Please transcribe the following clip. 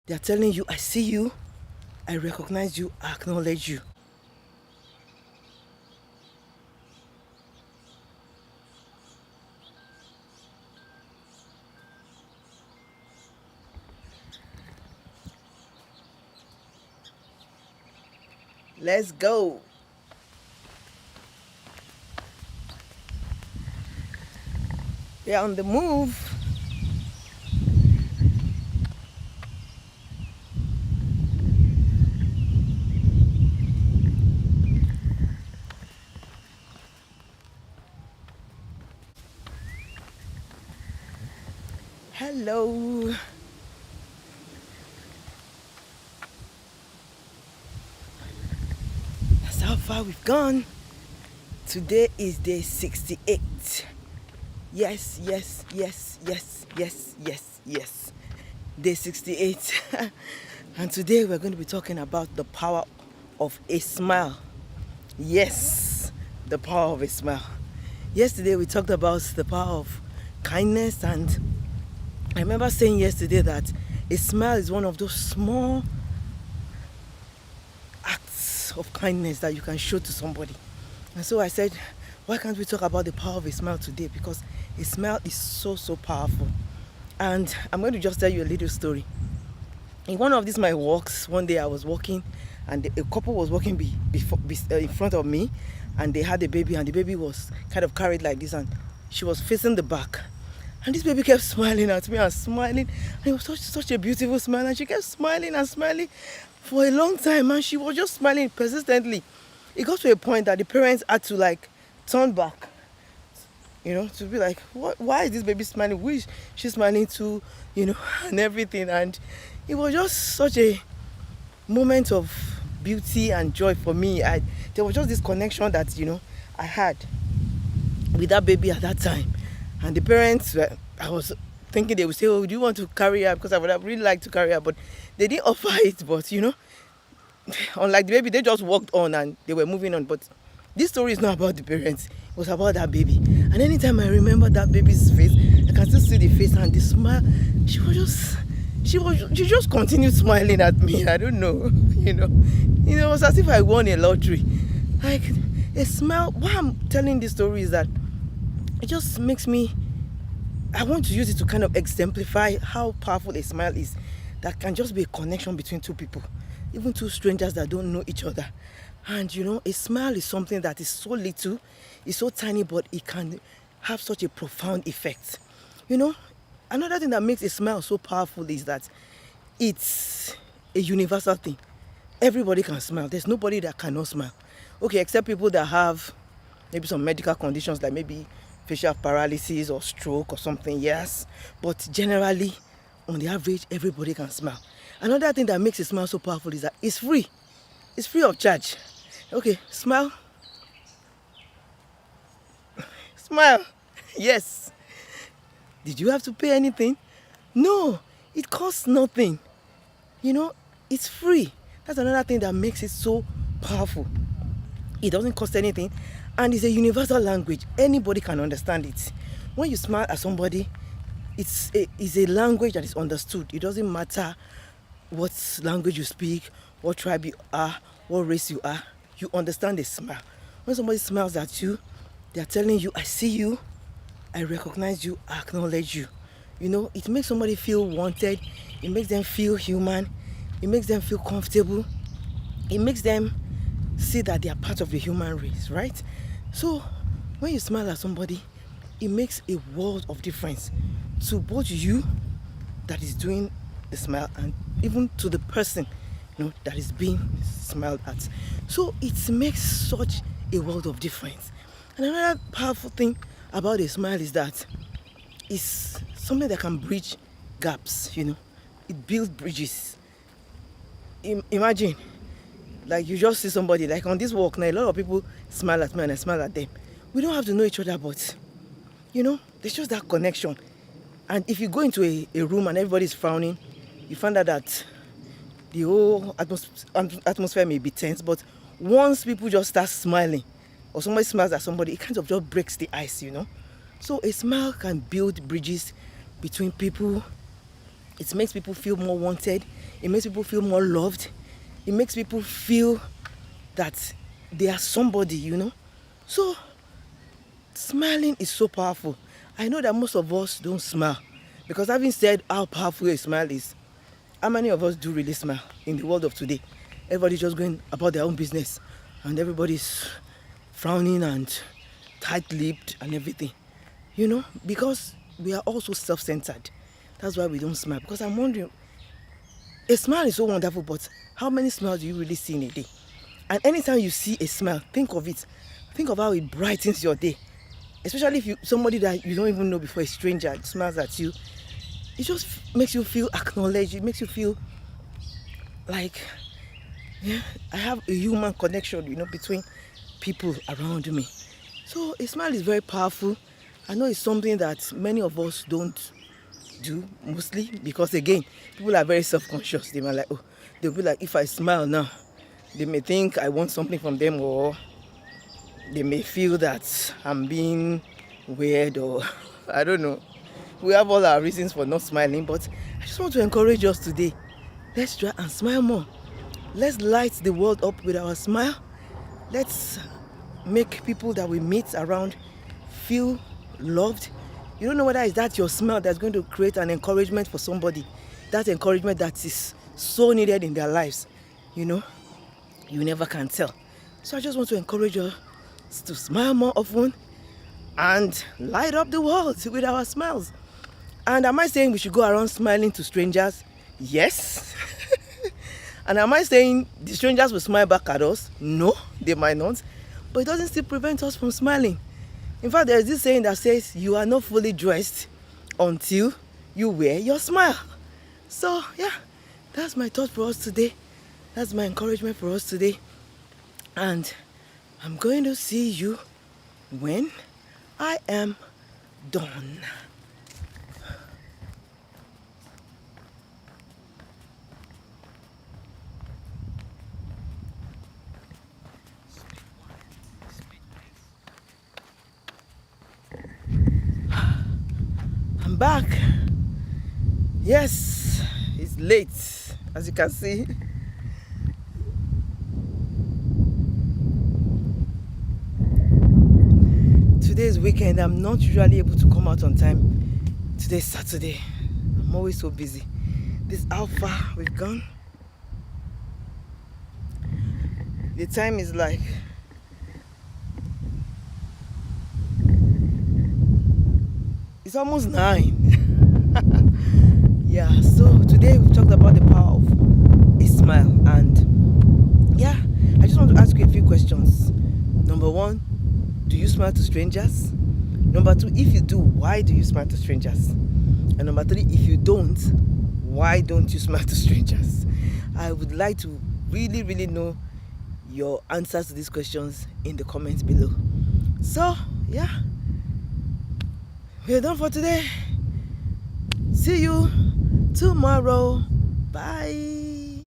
They are telling you, I see you, I recognize you, I acknowledge you. Let's go. They're on the move. Hello. That's how far we've gone. Today is day 68. Yes, yes, yes, yes, yes, yes, yes. Day 68. And today we're going to be talking about the power of a smile. Yes, the power of a smile. Yesterday we talked about the power of kindness, and I remember saying yesterday that a smile is one of those small acts of kindness that you can show to somebody. And so I said, why can't we talk about the power of a smile today? Because a smile is so powerful. And I'm going to just tell you a little story. In one of these my walks, one day I was walking, and a couple was walking in front of me, and they had a baby, and the baby was kind of carried like this, and she was facing the back. And this baby kept smiling at me and smiling, and it was such a beautiful smile, and she kept smiling and smiling for a long time, and she was just smiling persistently. It got to a point that the parents had to like turn back, to be like, why is this baby smiling? Who is she smiling to, and everything. And it was just such a moment of beauty and joy for me. There was just this connection that, I had with that baby at that time. And the parents, I was thinking they would say, oh, do you want to carry her? Because I would have really liked to carry her, but they didn't offer it. But, unlike the baby, they just walked on and they were moving on. But this story is not about the parents. It was about that baby. And anytime I remember that baby's face, I can still see the face and the smile. She just continued smiling at me. I don't know. It was as if I won a lottery. Like a smile. Why I'm telling this story is that it just makes me, I want to use it to kind of exemplify how powerful a smile is. That can just be a connection between two people, even two strangers that don't know each other. And a smile is something that is so little, it's so tiny, but it can have such a profound effect. Another thing that makes a smile so powerful is that it's a universal thing. Everybody can smile. There's nobody that cannot smile. Okay, except people that have maybe some medical conditions, like maybe facial paralysis or stroke or something, yes. But generally, on the average, everybody can smile. Another thing that makes a smile so powerful is that it's free. It's free of charge. Okay, smile. Smile. Yes. Did you have to pay anything? No, it costs nothing. It's free. That's another thing that makes it so powerful. It doesn't cost anything, and it's a universal language. Anybody can understand it. When you smile at somebody, it's a language that is understood. It doesn't matter what language you speak, what tribe you are, what race you are. You understand a smile. When somebody smiles at you, they are telling you, I see you, I recognize you, I acknowledge you. It makes somebody feel wanted. It makes them feel human. It makes them feel comfortable. It makes them see that they are part of the human race, right? So when you smile at somebody, it makes a world of difference to both you that is doing the smile and even to the person that is being smiled at. So it makes such a world of difference. And another powerful thing about a smile is that it's something that can bridge gaps. It builds bridges. Imagine, like, you just see somebody, like on this walk now, a lot of people smile at me and I smile at them. We don't have to know each other, but there's just that connection. And if you go into a room and everybody's frowning, you find out that the whole atmosphere may be tense, but once people just start smiling, or somebody smiles at somebody, it kind of just breaks the ice. So a smile can build bridges between people. It makes people feel more wanted. It makes people feel more loved. It makes people feel that they are somebody, So smiling is so powerful. I know that most of us don't smile, because having said how powerful a smile is, how many of us do really smile in the world of today? Everybody's just going about their own business, and everybody's frowning and tight-lipped and everything, because we are also self-centered. That's why we don't smile. Because I'm wondering, a smile is so wonderful, but how many smiles do you really see in a day? And anytime you see a smile, think of it. Think of how it brightens your day. Especially if somebody that you don't even know before, a stranger, smiles at you. It just makes you feel acknowledged. It makes you feel like, I have a human connection, between people around me. So a smile is very powerful. I know it's something that many of us don't do, mostly because, again, people are very self-conscious. They might like, they'll be like, if I smile now, they may think I want something from them, or they may feel that I'm being weird, or I don't know. We have all our reasons for not smiling, but I just want to encourage us today. Let's try and smile more. Let's light the world up with our smile. Let's make people that we meet around feel loved. You don't know whether it's that your smile that's going to create an encouragement for somebody. That encouragement that is so needed in their lives. You never can tell. So I just want to encourage us to smile more often and light up the world with our smiles. And am I saying we should go around smiling to strangers? Yes. And am I saying the strangers will smile back at us? No, they might not. But it doesn't still prevent us from smiling. In fact, there's this saying that says you are not fully dressed until you wear your smile. So, that's my thought for us today. That's my encouragement for us today. And I'm going to see you when I am done. I'm back. Yes, it's late, as you can see. Today's weekend. I'm not usually able to come out on time. Today's Saturday. I'm always so busy. This is how far we've gone. The time is like it's almost 9. Yeah, so today we've talked about the power of a smile, and I just want to ask you a few questions. Number 1, do you smile to strangers? Number 2, if you do, why do you smile to strangers? And number 3, if you don't, why don't you smile to strangers? I would like to really, really know your answers to these questions in the comments below. So, we're done for today. See you tomorrow. Bye.